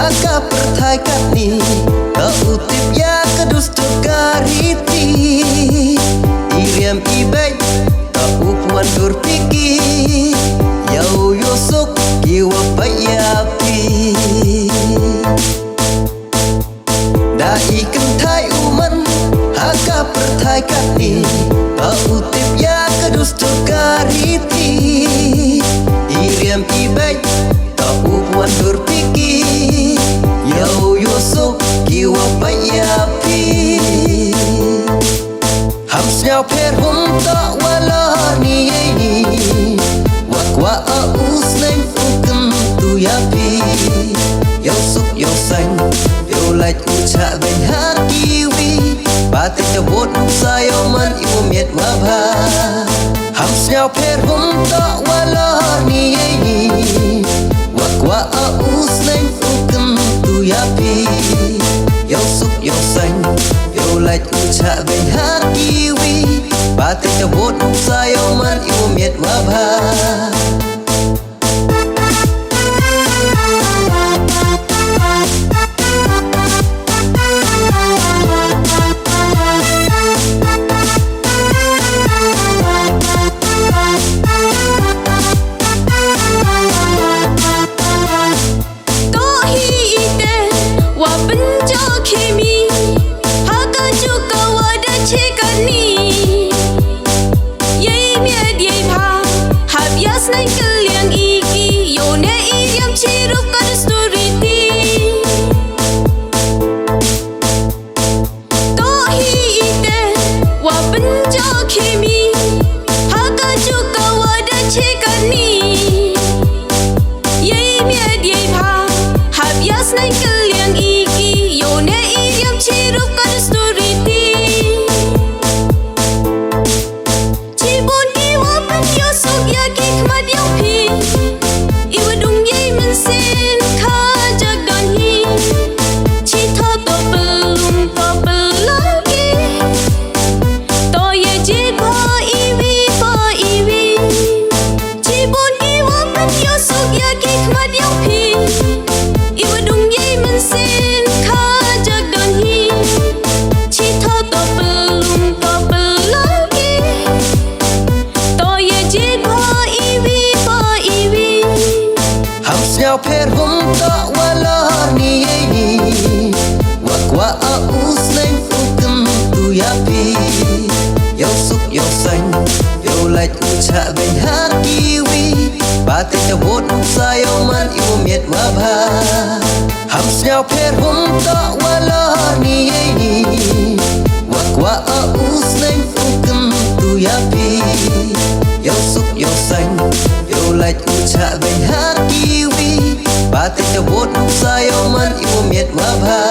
Haka perthaikat ni Kau utip ya kedus tukariti Iriam ibay Kau puan durpiki Yau yosok kiwa payapi Dai kentai uman Haka perthaikat ni Kau utip ya kedus tukariti Iriam ibay Kau puan durpiki Yau yosok kiwa payapi Hamsnya per hunta wala ni Wakwa aus neng fukem tu yapi Yosok yosang Yolait ucak ben hakiwi Batik jabot sayo man ibu miet wabha Hamsnya per hunta wala ni Wakwa aus neng fukem tu yapi Yosok yosang Yolait ucak ben hakiwi Batik jabot sayo man ibu miet wabha Per hunta wala ni Wakwa aus neng fukem tu yapi Yosok yosang Yolait ucak ben hakiwi Batik jabot sayo man ibu miet wabha Hamsnya per hunta wala ni Wakwa aus neng fukem tu yapi Yosok yosang Yolait ucak ben hakiwi Batik jabot sayo man ibu miet wabha